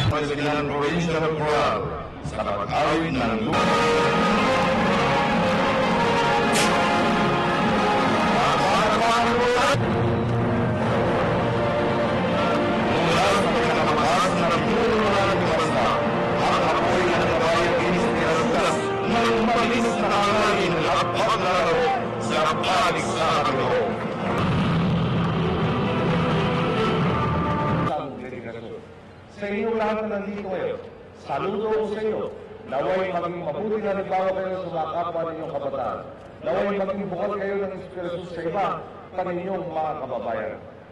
Pangasinan Provincial Choral sa pag-awit ng sa inyong lahat na nandito ngayon, saludo ko sa inyo. Naway maging mabuti na halimbawa kayo sa mga kapwa ninyong kabataan. Naway maging bukal kayo ng inspirasyon sa iba, paninyong mga kababayan.